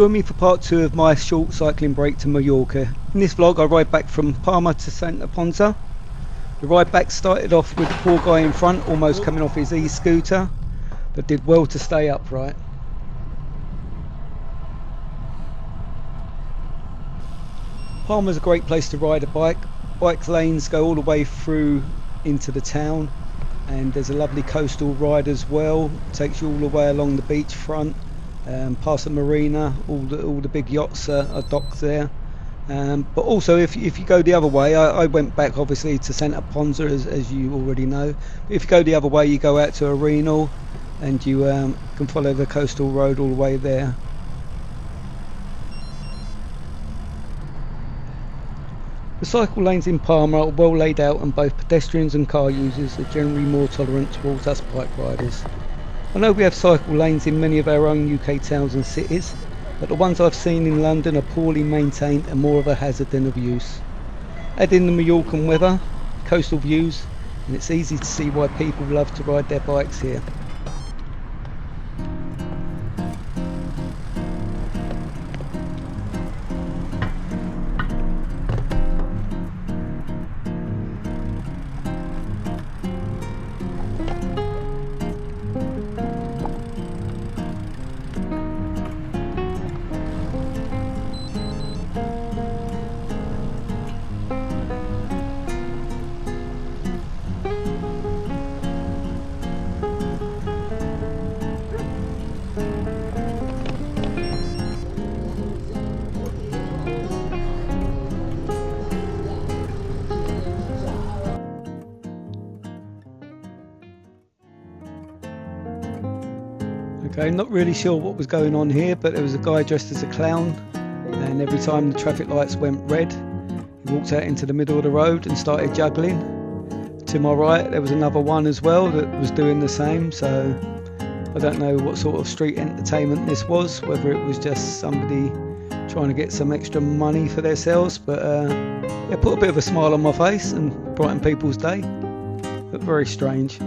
join me for part 2 of my short cycling break to Mallorca. In this vlog I ride back from Palma to Ponsa. The ride back started off with the poor guy in front almost coming off his e-scooter, but did well to stay upright. Palma's a great place to ride a bike. Bike lanes go all the way through into the town, and there's a lovely coastal ride as well. It takes you all the way along the beachfront, past the marina. All the big yachts are docked there. But also if you go the other way, I went back obviously to centre Ponsa as you already know. But if you go the other way, you go out to Arenal and you can follow the coastal road all the way there. The cycle lanes in Palma are well laid out, and both pedestrians and car users are generally more tolerant towards us bike riders. I know we have cycle lanes in many of our own UK towns and cities, but the ones I've seen in London are poorly maintained and more of a hazard than of use. Add in the Mallorcan weather, coastal views, and it's easy to see why people love to ride their bikes here. Okay, not really sure what was going on here, but there was a guy dressed as a clown, and every time the traffic lights went red, he walked out into the middle of the road and started juggling. To my right there was another one as well that was doing the same, so I don't know what sort of street entertainment this was, whether it was just somebody trying to get some extra money for themselves, but it put a bit of a smile on my face and brightened people's day, but very strange.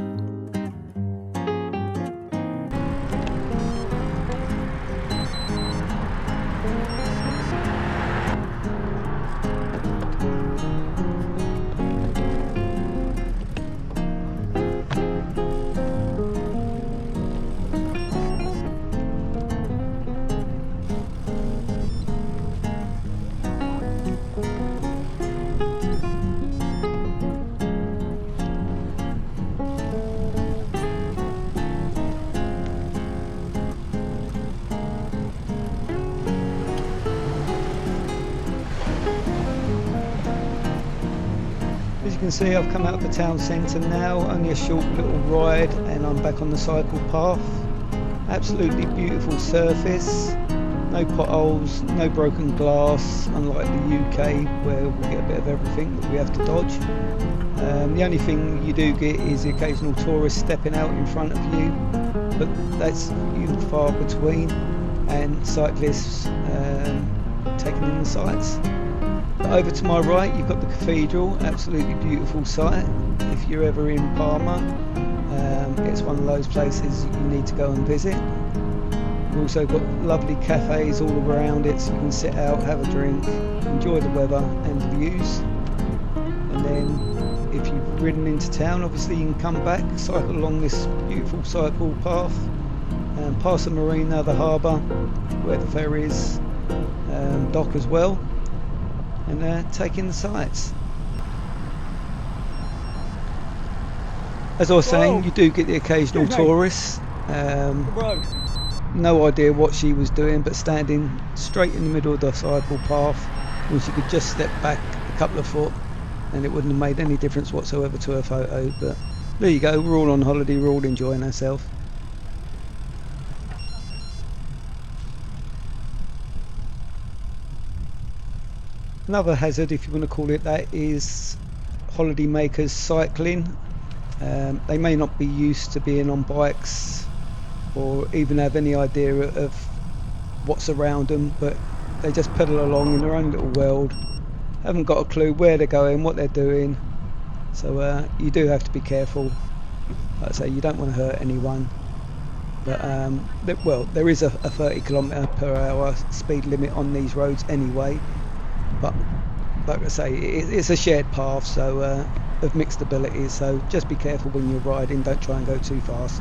As you can see, I've come out of the town centre now, only a short little ride and I'm back on the cycle path. Absolutely beautiful surface, no potholes, no broken glass, unlike the UK where we get a bit of everything that we have to dodge. The only thing you do get is the occasional tourist stepping out in front of you, but that's few and far between, and cyclists taking in the sights. Over to my right you've got the cathedral, absolutely beautiful sight. If you're ever in Palma, it's one of those places you need to go and visit. We've also got lovely cafes all around it, so you can sit out, have a drink, enjoy the weather and the views. And then if you've ridden into town, obviously you can come back, cycle along this beautiful cycle path, past the marina, the harbour, where the ferries dock as well, and take in the sights. As I was saying, you do get the occasional tourist. No idea what she was doing, but standing straight in the middle of the cycle path when she could just step back a couple of foot and it wouldn't have made any difference whatsoever to her photo. But there you go, we're all on holiday, we're all enjoying ourselves. Another hazard, if you want to call it that, is holiday makers cycling. They may not be used to being on bikes or even have any idea of what's around them, but they just pedal along in their own little world, haven't got a clue where they're going, what they're doing, so you do have to be careful. Like I say, you don't want to hurt anyone. But well, there is a 30 km/h speed limit on these roads anyway. But like I say, it's a shared path, so of mixed abilities. So just be careful when you're riding. Don't try and go too fast.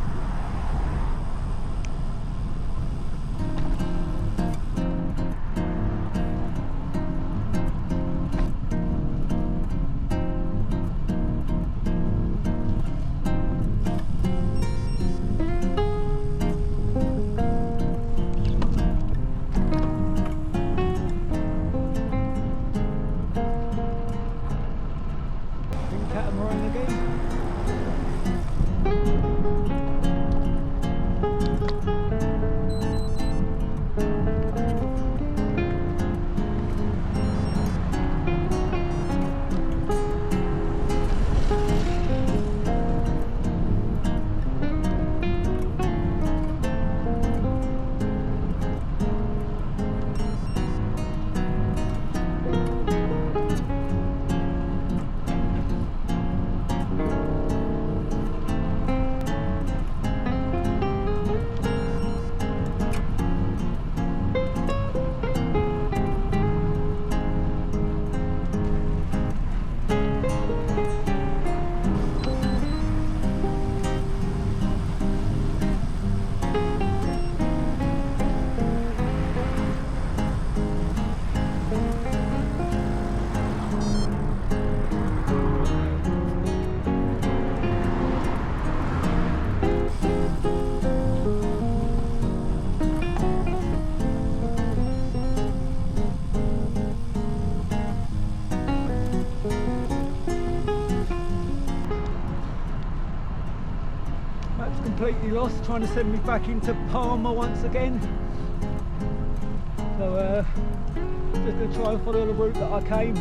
Catamaran again. Completely lost, trying to send me back into Palma once again. So just going to try and follow the route that I came,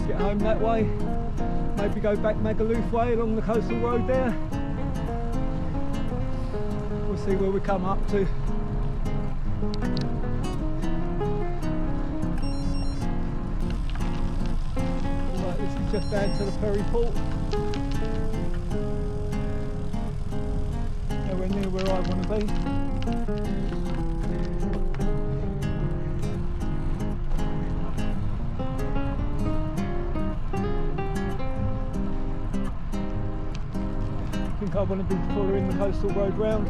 get home that way, maybe go back Magaluf way along the coastal road there. We'll see where we come up to. Right, this is just down to the ferry port. Near where I want to be. I think I want to be following the coastal road round.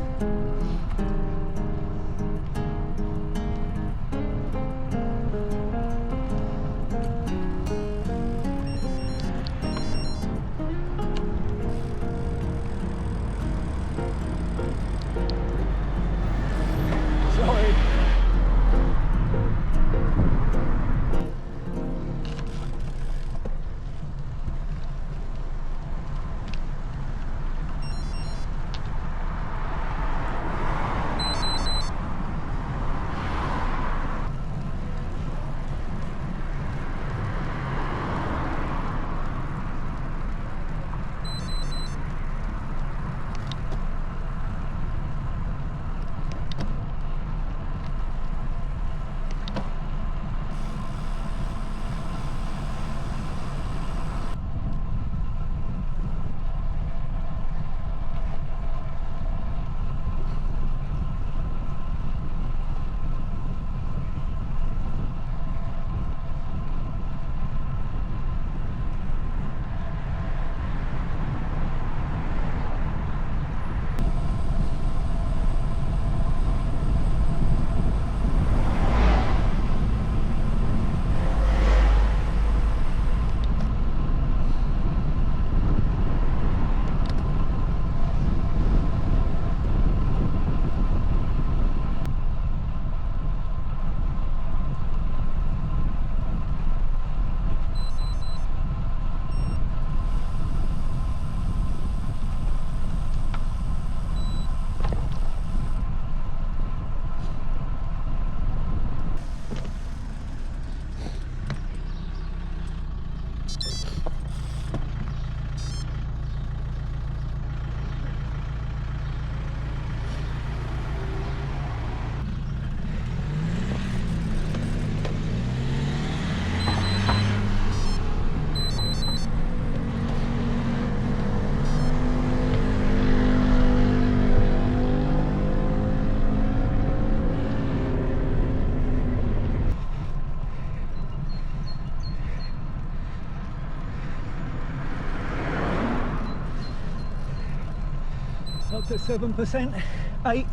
It's up to 7%, 8.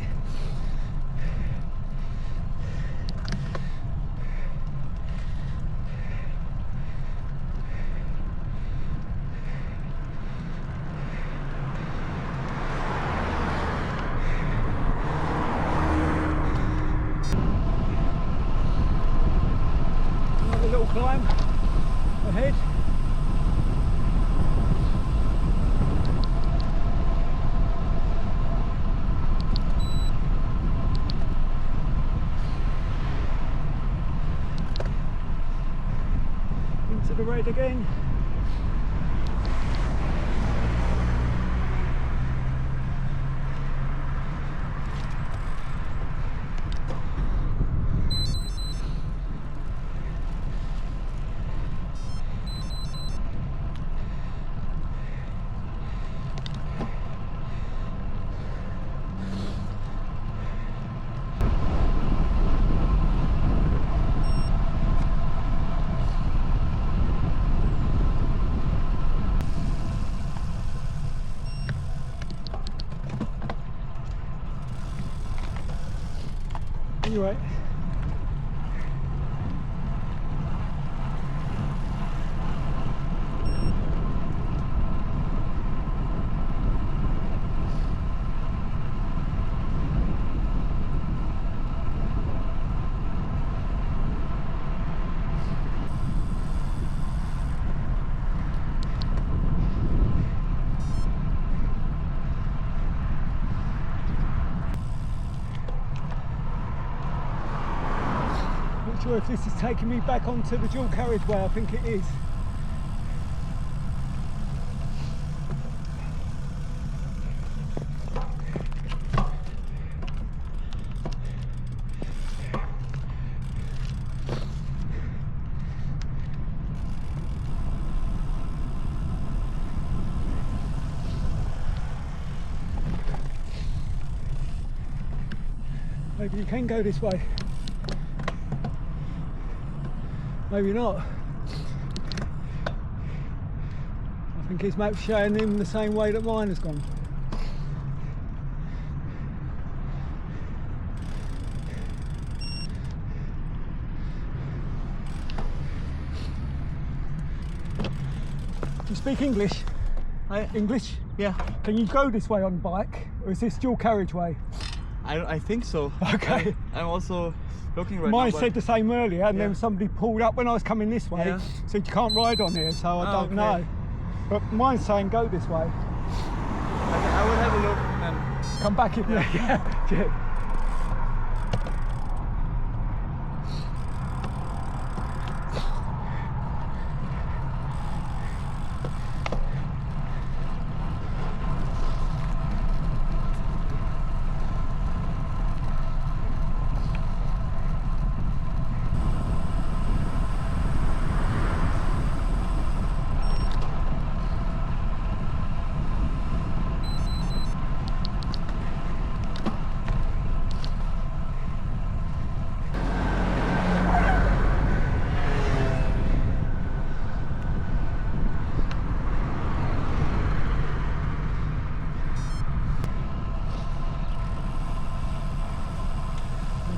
Another little climb ahead. Into the red again. You're right. Not sure if this is taking me back onto the dual carriageway. I think it is. Maybe you can go this way. Maybe not. I think his map's showing him the same way that mine has gone. Do you speak English? English? Yeah, Can you go this way on bike, or is this dual carriageway? I think so. Okay. I'm also looking right Mine now. said the same earlier, and Yeah. then somebody pulled up when I was coming this way, Yeah. said you can't ride on here, so I don't okay. know. But mine's saying go this way. I will have a look and Come back in there. Yeah. Yeah.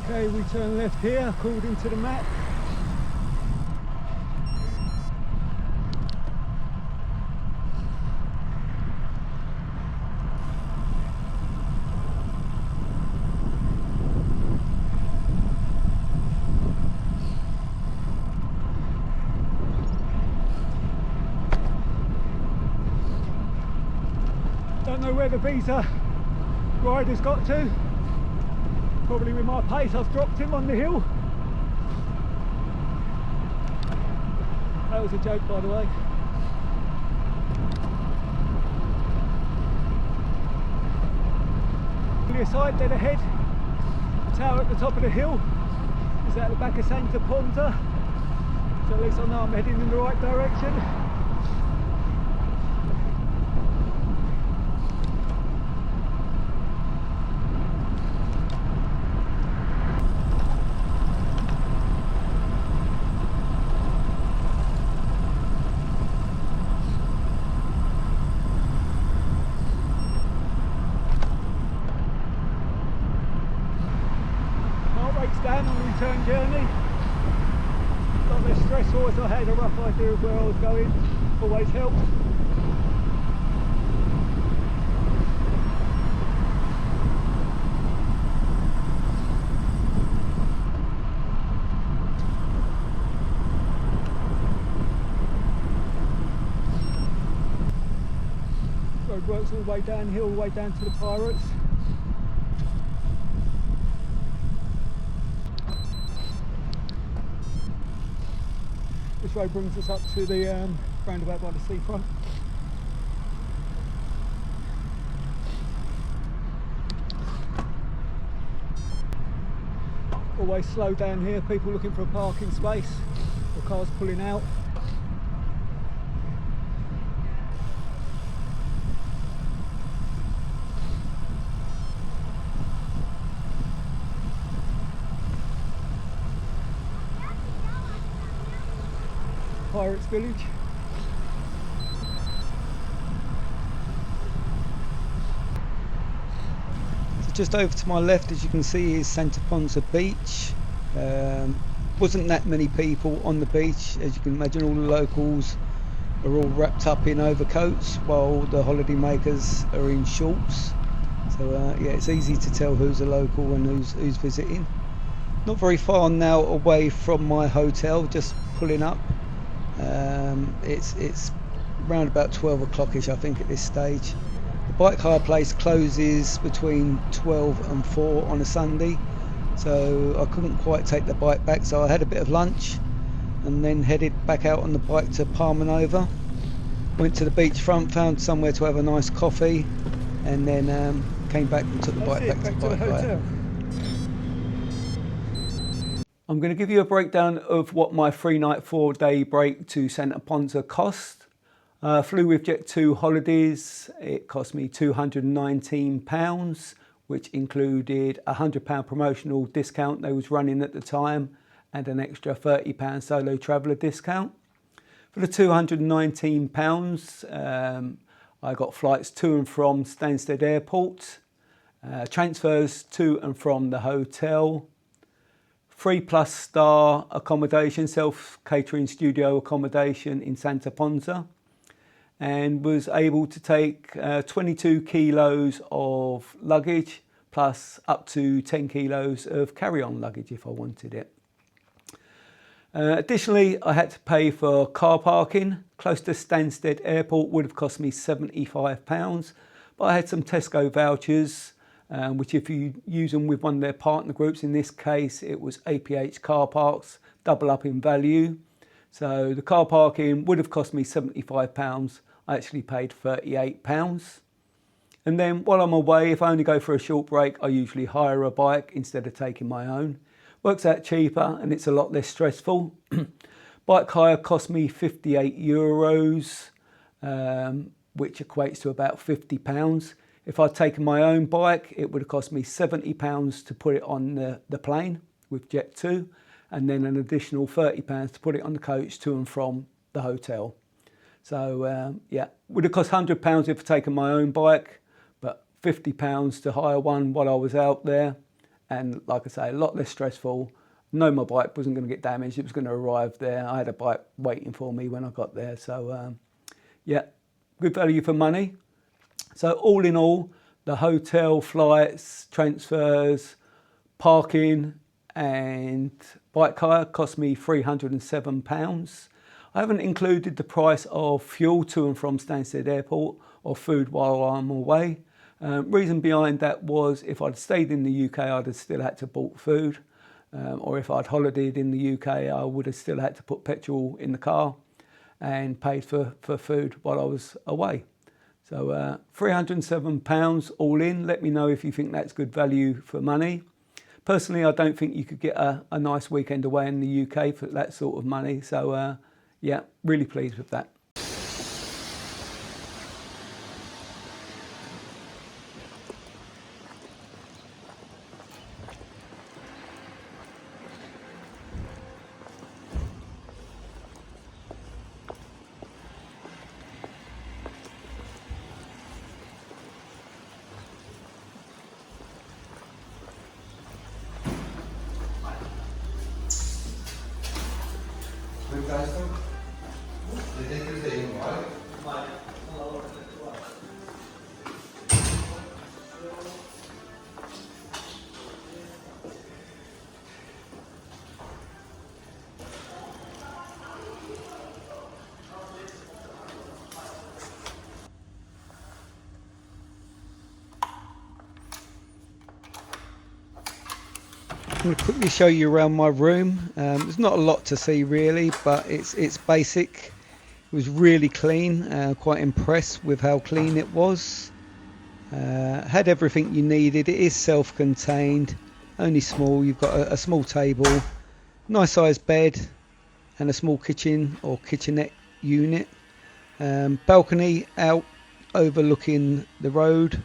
Okay, we turn left here according to the map. Don't know where the visa rider's got to. Probably with my pace I've dropped him on the hill. That was a joke, by the way. On the side dead ahead, the tower at the top of the hill is at the back of Santa Ponsa, so at least I know I'm heading in the right direction. return journey. Not less stressful as I had a rough idea of where I was going. Always helps. Road works all the way downhill, all the way down to the Pirates. This road brings us up to the roundabout by the seafront. Always slow down here, people looking for a parking space or cars pulling out. Pirates Village. So just over to my left, as you can see, is Santa Ponsa beach. Wasn't that many people on the beach. As you can imagine, all the locals are all wrapped up in overcoats while the holiday makers are in shorts. So yeah, it's easy to tell who's a local and who's visiting. Not very far now away from my hotel, just pulling up. It's around about 12 o'clock-ish, I think, at this stage. The bike hire place closes between 12 and 4 on a Sunday, so I couldn't quite take the bike back, so I had a bit of lunch and then headed back out on the bike to Palma. Went to the beachfront, found somewhere to have a nice coffee, and then came back and took the bike back to the bike hire. I'm going to give you a breakdown of what my 3-night 4-day break to Santa Ponsa cost. Flew with Jet2 Holidays. It cost me £219, which included a £100 promotional discount they was running at the time and an extra £30 solo traveller discount. For the £219, I got flights to and from Stansted Airport, transfers to and from the hotel, 3+ star accommodation, self-catering studio accommodation in Santa Ponsa, and was able to take 22 kilos of luggage plus up to 10 kilos of carry-on luggage if I wanted it. Additionally, I had to pay for car parking. Close to Stansted Airport would have cost me £75, but I had some Tesco vouchers, which if you use them with one of their partner groups, in this case it was APH car parks, double up in value. So the car parking would have cost me £75, I actually paid £38. And then while I'm away, if I only go for a short break, I usually hire a bike instead of taking my own. Works out cheaper and it's a lot less stressful. Bike hire cost me €58, which equates to about £50. If I'd taken my own bike, it would have cost me £70 to put it on the plane with Jet2, and then an additional £30 to put it on the coach to and from the hotel. So yeah, would have cost £100 if I'd taken my own bike, but £50 to hire one while I was out there. And like I say, a lot less stressful. No, my bike wasn't going to get damaged. It was going to arrive there. I had a bike waiting for me when I got there. So yeah, good value for money. So all in all, the hotel, flights, transfers, parking and bike hire cost me £307. I haven't included the price of fuel to and from Stansted Airport or food while I'm away. Reason behind that was if I'd stayed in the UK, I'd have still had to bought food. Or if I'd holidayed in the UK, I would have still had to put petrol in the car and paid for food while I was away. So £307 all in. Let me know if you think that's good value for money. Personally, I don't think you could get a nice weekend away in the UK for that sort of money. So yeah, really pleased with that. I'm going to quickly show you around my room. There's not a lot to see really, but it's basic. It was really clean. Quite impressed with how clean it was. Had everything you needed. It is self-contained, only small. You've got a small table, nice sized bed, and a small kitchen or kitchenette unit. Balcony out overlooking the road.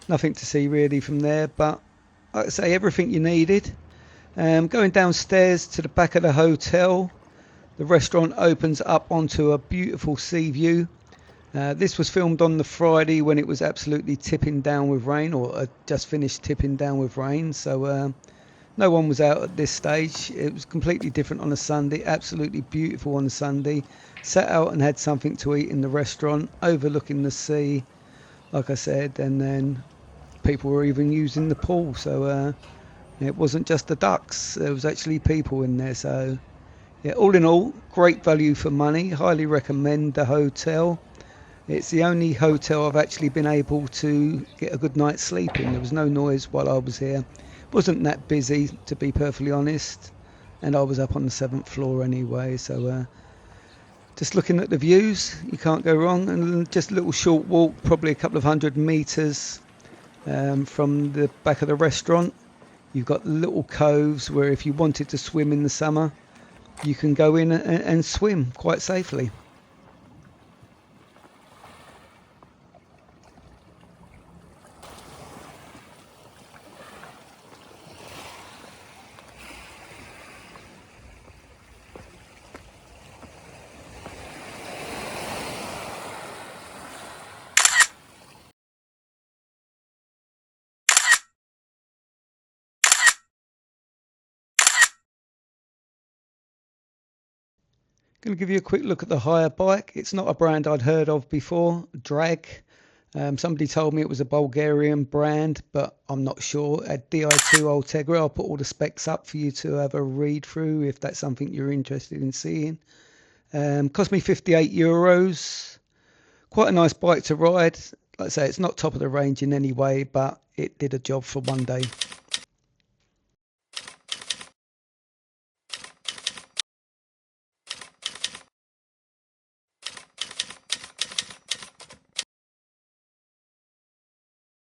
Nothing to see really from there, but like I say, everything you needed. Going downstairs to the back of the hotel, the restaurant opens up onto a beautiful sea view. This was filmed on the Friday when it was absolutely tipping down with rain, or just finished tipping down with rain, so no one was out at this stage. It was completely different on a Sunday, absolutely beautiful on a Sunday. Sat out and had something to eat in the restaurant overlooking the sea, like I said, and then people were even using the pool, so it wasn't just the ducks, there was actually people in there. So yeah, all in all, great value for money. Highly recommend the hotel. It's the only hotel I've actually been able to get a good night's sleep in. There was no noise while I was here. It wasn't that busy, to be perfectly honest, and I was up on the 7th floor anyway, so just looking at the views, you can't go wrong. And just a little short walk, probably a couple of 100 meters from the back of the restaurant. You've got little coves where if you wanted to swim in the summer, you can go in and swim quite safely. Going to give you a quick look at the hire bike. It's not a brand I'd heard of before, Drag. Somebody told me it was a Bulgarian brand, but I'm not sure. At Di2 Ultegra, I'll put all the specs up for you to have a read through if that's something you're interested in seeing. Cost me €58. Quite a nice bike to ride. Like I say, it's not top of the range in any way, but it did a job for one day.